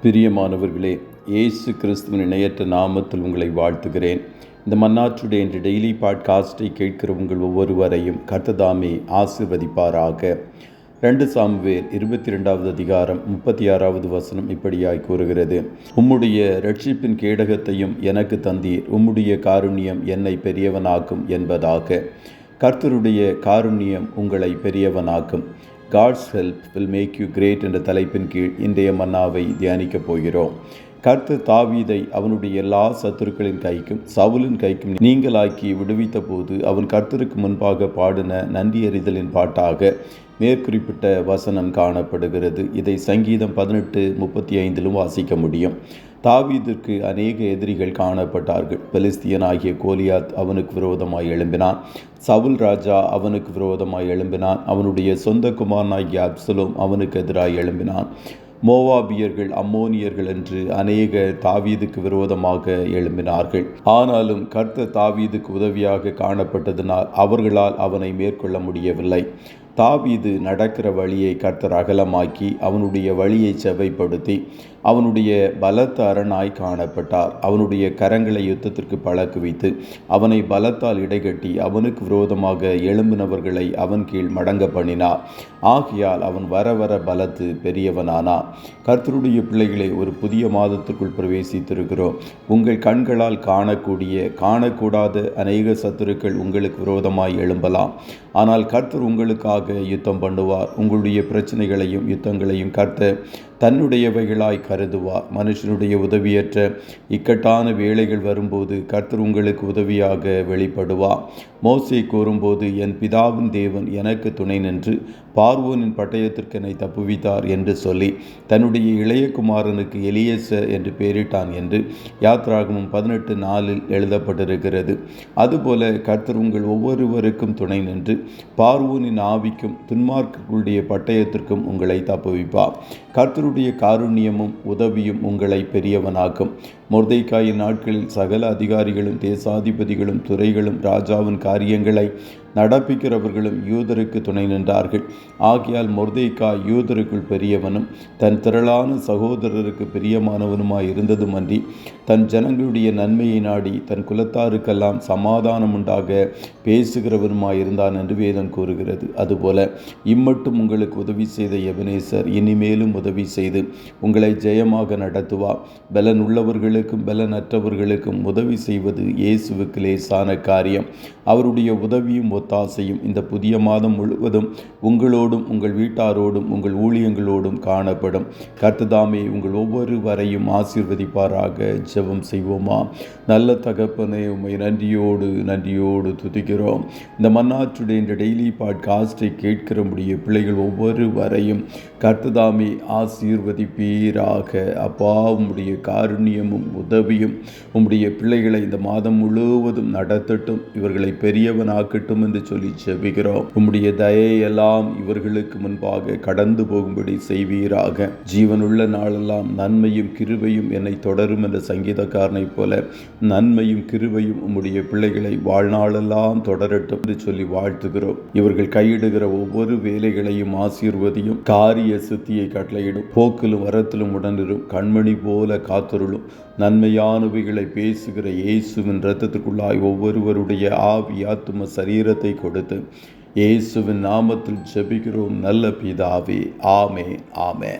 பிரியமானவர்களே, இயேசு கிறிஸ்துவின் இணையற்ற நாமத்தில் உங்களை வாழ்த்துகிறேன். இந்த மன்னாற்றுடைய இன்று டெய்லி பாட்காஸ்டை கேட்கிற உங்கள் ஒவ்வொருவரையும் கர்த்தர் ஆசீர்வதிப்பாராக. 2 சாமுவேல் 22வது அதிகாரம் 36வது வசனம் இப்படியாய் கூறுகிறது: உம்முடைய இரட்சிப்பின் கேடகத்தையும் எனக்கு தந்தீர், உம்முடைய காருண்யம் என்னை பெரியவனாக்கும் என்பதாக. கர்த்தருடைய காருண்யம் உங்களை பெரியவனாக்கும். God's help will make you great என்ற தலைப்பின் கீழ் இன்றைய மன்னாவை தியானிக்கப் போகிறோம். கர்த்தர் தாவீதை அவனுடைய எல்லா சத்துருக்களின் கைக்கும் சவுலின் கைக்கும் நீங்களாக்கி விடுவித்த போது அவன் கர்த்தருக்கு முன்பாக பாடின நன்றியறிதலின் பாட்டாக மேற்குறிப்பிட்ட வசனம் காணப்படுகிறது. இதை சங்கீதம் 18:35 வாசிக்க முடியும். தாவீதுக்கு அநேக எதிரிகள் காணப்பட்டார்கள். பெலிஸ்தியனாகிய கோலியாத் அவனுக்கு விரோதமாய் எழும்பினான். சவுல் ராஜா அவனுக்கு விரோதமாய் எழும்பினான். அவனுடைய சொந்த குமாரனாகிய அப்சலோம் அவனுக்கு எதிராய் எழும்பினான். மோவாபியர்கள், அம்மோனியர்கள் என்று அநேக தாவீதுக்கு விரோதமாக எழும்பினார்கள். ஆனாலும் கர்த்தர் தாவீதுக்கு உதவியாக காணப்பட்டதினால் அவர்களால் அவனை மேற்கொள்ள முடியவில்லை. தாவீது நடக்கிற வழியை கர்த்தர் அகலமாக்கி அவனுடைய வழியை செவ்வைப்படுத்தி அவனுடைய பலத்த அரணாய் காணப்பட்டார். அவனுடைய கரங்களை யுத்தத்திற்கு பழக்குவித்து அவனை பலத்தால் இடைகட்டி அவனுக்கு விரோதமாக எழும்பினவர்களை அவன் கீழ் மடங்க பண்ணினார். ஆகையால் அவன் வர வர பலத்து பெரியவனானான். கர்த்தருடைய பிள்ளைகளை, ஒரு புதிய மாதத்திற்குள் பிரவேசித்திருக்கிறோம். உங்கள் கண்களால் காணக்கூடாத அநேக சத்துருக்கள் உங்களுக்கு விரோதமாய் எழும்பலாம். ஆனால் கர்த்தர் உங்களுக்காக யுத்தம் பண்ணுவார். உங்களுடைய பிரச்சனைகளையும் யுத்தங்களையும் கர்த்தர் தன்னுடையவைகளாய் கருதுவார். மனுஷனுடைய உதவியற்ற இக்கட்டான வேளைகள் வரும்போது கர்த்தர் உங்களுக்கு உதவியாக வெளிப்படுவார். மோசே கூறும்போது, என் பிதாவின் தேவன் எனக்கு துணை நின்று பார்வோனின் பட்டயத்திற்கு என்னை தப்புவித்தார் என்று சொல்லி தன்னுடைய இளைய குமாரனுக்கு எலியேசர் என்று பெயரிட்டான் என்று யாத்ராகமம் 18:4 எழுதப்பட்டிருக்கிறது. அதுபோல கர்த்தர் உங்கள் ஒவ்வொருவருக்கும் துணை நின்று பார்வோனின் ஆவிக்கும் துன்மார்க்கர்களுடைய பட்டயத்திற்கும் உங்களை தப்புவிப்பார். கர்த்தருடைய காருண்யமும் உதவியும் உங்களை பெரியவனாக்கும். மொர்தெக்காயின் நாட்களில் சகல அதிகாரிகளும் தேசாதிபதிகளும் துரைகளும் ராஜாவின் காரியங்களை நடப்பிக்கிறவர்களும் யூதருக்கு துணை நின்றார்கள். ஆகையால் மொர்தெக்காய் யூதருக்குள் பெரியவனும் தன் திரளான சகோதரருக்கு பிரியமானவனுமாய் இருந்ததுமன்றி தன் ஜனங்களுடைய நன்மையை நாடி தன் குலத்தாருக்கெல்லாம் சமாதானம் உண்டாக பேசுகிறவனுமாய் இருந்தான் என்று வேதம் கூறுகிறது. அதுபோல இம்மட்டும் உங்களுக்கு உதவி செய்த எபனேசர் இனிமேலும் உதவி செய்து உங்களை ஜெயமாக நடத்துவார். பலன் உள்ளவர்களுக்கும் பலனற்றவர்களுக்கும் உதவி செய்வது இயேசுவுக்கு லேசான காரியம். அவருடைய உதவியும் ஒத்தாசையும் இந்த புதிய மாதம் முழுவதும் உங்களோடும் உங்கள் வீட்டாரோடும் உங்கள் ஊழியங்களோடும் காணப்படும். கர்த்தர் உங்கள் ஒவ்வொருவரையும் ஆசீர்வதிப்பாராக. ஜெபம் செய்வோமா? நல்ல தகப்பனே, உம்மை நன்றியோடு துதிக்கிறோம். இந்த மன்னாற்றுடைய இந்த டெய்லி பாட்காஸ்டை கேட்கிற முடிய பிள்ளைகள் ஒவ்வொருவரையும் கர்த்தர் ஆசீர்வதிப்பீராக. அப்பா, உம்முடைய காருண்யமும் உதவியும் உம்முடைய பிள்ளைகளை இந்த மாதம் முழுவதும் நடத்தட்டும், இவர்களை பெரியவனாக்கட்டும் என்று சொல்லி ஜெபிக்கிறோம். உம்முடைய தயையெல்லாம் இவர்களுக்கு முன்பாக கடந்து போகும்படி செய்வீராக. ஜீவனுள்ள நாளெல்லாம் நன்மையும் கிருபையும் என்னை தொடரும் என்ற சங்கீதக்காரனைப் போல நன்மையும் கிருபையும் உம்முடைய பிள்ளைகளை வாழ்நாளெல்லாம் தொடரட்டும் என்று சொல்லி வாழ்த்துகிறோம். இவர்கள் கையிடுகிற ஒவ்வொரு வேலைகளையும் ஆசீர்வதியும். காரிய சித்தியை கட்டளையிடும். போக்கிலும் வரத்திலும் உடனிரும். கண்மணி போல காத்தருளும். நன்மையானவைகளை பேசுகிற இயேசுவின் இரத்தத்துக்குள்ளாய் ஒவ்வொருவருடைய ஆவி ஆத்தும சரீரத்தை கொடுத்து இயேசுவின் நாமத்தில் ஜெபிக்கிறோம் நல்ல பிதாவே. ஆமென்.